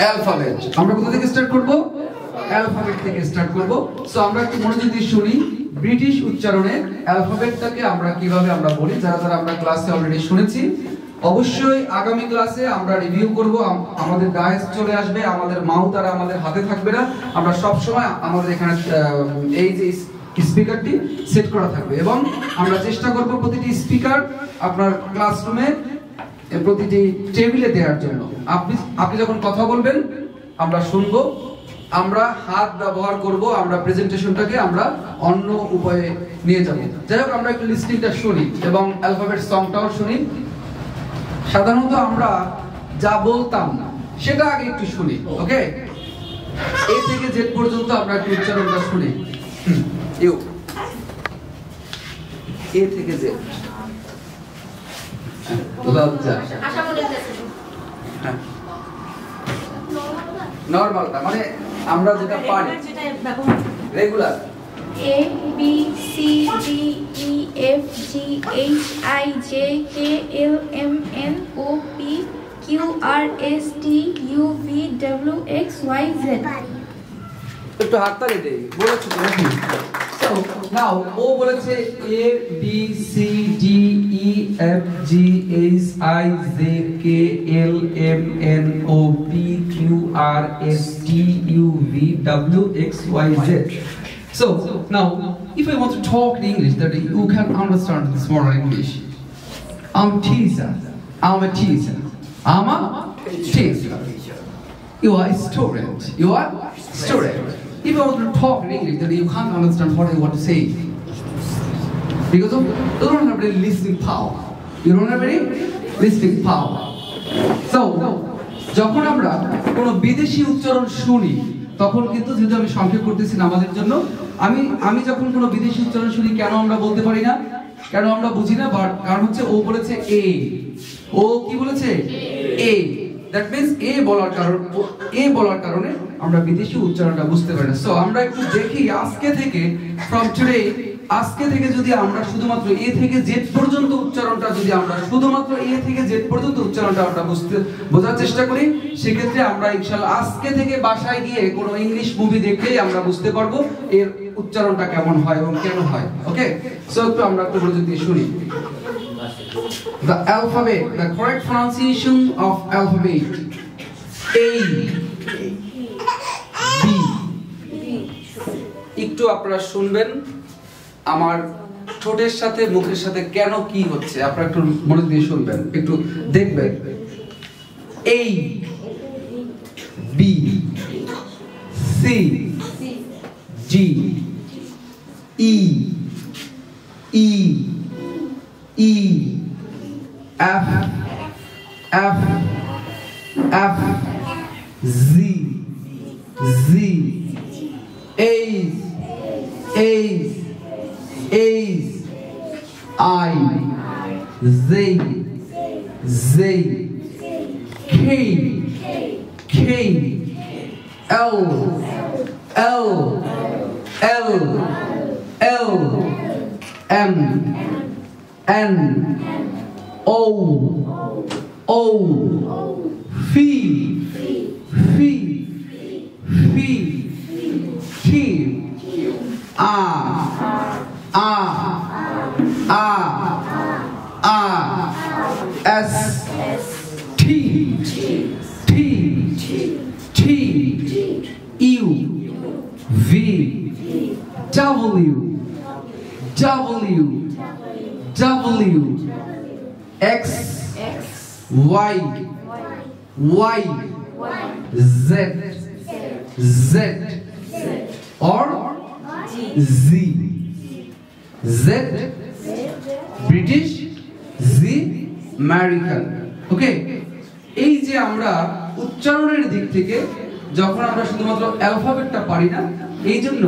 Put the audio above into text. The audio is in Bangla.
অ্যালফাবেট। আমরা কোথা থেকে স্টার্ট করব? অ্যালফাবেট থেকে স্টার্ট করব। সো আমরা একটু মনোযোগ দিয়ে শুনি ব্রিটিশ উচ্চারণে অ্যালফাবেটটাকে আমরা কিভাবে আমরা বলি। যারা যারা আমরা ক্লাসে অলরেডি শুনেছি, অবশ্যই আগামী ক্লাসে আমরা রিভিউ করব। আমাদের ডায়াস চলে আসবে, আমাদের মাউথ আর আমাদের হাতে থাকবে না। আমরা সব সময় আমাদের এখানে এই যে স্পিকারটি সেট করা থাকবে এবং আমরা চেষ্টা করব প্রতিটি স্পিকার আপনার ক্লাসরুমে প্রতিটি টেবিলে দেওয়ার জন্য। আপনি যখন কথা বলবেন আমরা শুনবো, আমরা হাত ব্যবহার করব, আমরা প্রেজেন্টেশনটাকে আমরা অন্য উপায়ে নিয়ে যাব। যাই হোক, আমরা একটু লিস্টিংটা শুনি এবং অ্যালফাবেট সংটাও শুনি। সাধারণত আমরা যা বলতাম না সেটা আগে একটু শুনি। ওকে, এ থেকে জেড পর্যন্ত আমরা একটু উচ্চারণটা শুনি। ইউ, এ থেকে জেড। লজ্জা, নরমালটা মানে আমরা যেটা পারি regular. A B C D E F G H I J K L M N O P Q R S T U V W X Y Z. একটু হাততালি দেই, বলেছে তো নাকি? সো নাও ও বলেছে A B C D E F G H I J K L M N O P Q R S T U V W X Y Z. So now if I want to talk in English that you can understand this more English. I'm teacher. I'm a teacher. I'm a teacher. You are a student. You are student. If I want to talk in English, then you can't understand what I want to say. Because you don't have any listening power. You don't have any listening power. So, যখন আমরা কোনো বিদেশি উচ্চারণ শুনি তখন কিন্তু, যেহেতু আমি সংক্ষেপ করতেছি না আমাদের জন্য, আমি যখন কোনো বিদেশি উচ্চারণ শুনি কেন আমরা বলতে পারি না, কেন আমরা বুঝি না, কারণ হচ্ছে ও বলেছে এ। ও কি বলেছে? এ। দ্যাট মিন্স এ বলার কারণে আমরা বিদেশি উচ্চারণটা বুঝতে পারি না। সো আমরা একটু দেখি আজকে থেকে, ফ্রম টুডে, আজকে থেকে যদি আমরা শুধুমাত্র এ থেকে জেড পর্যন্ত উচ্চারণটা যদি আমরা শুধুমাত্র এ থেকে জেড পর্যন্ত উচ্চারণটা আমরা বোঝার চেষ্টা করি, সেক্ষেত্রে আমরা ইনশাআল্লাহ আজকে থেকে বাসায় গিয়ে কোনো ইংলিশ মুভি দেখলেই আমরা বুঝতে পারবো এর উচ্চারণটা কেমন হয় এবং কেন হয়। ওকে, সো একটু আমরা একটু মনোযোগ দিয়ে শুনি। The alphabet, the correct pronunciation of alphabet: A, B. একটু আপনারা শুনবেন আমার ঠোঁটের সাথে মুখের সাথে কেন কি হচ্ছে, আপনারা একটু মনোযোগ দিয়ে শুনবেন, একটু দেখবেন। A, B, C, G, E, E, E, F, F, F, Z, Z, H, H, H, I, Z, Z, K, K, L, L, L, L, M, N, O, O, F, F, F, Q, R, S, T, T, T, U, V, W, W, W, X, Y, Y, Z, Z, or Z. Z, British, Z, American. ওকে, এই যে আমরা উচ্চারণের দিক থেকে যখন আমরা শুধুমাত্র অ্যালফাবেটটা পারি না, এই জন্য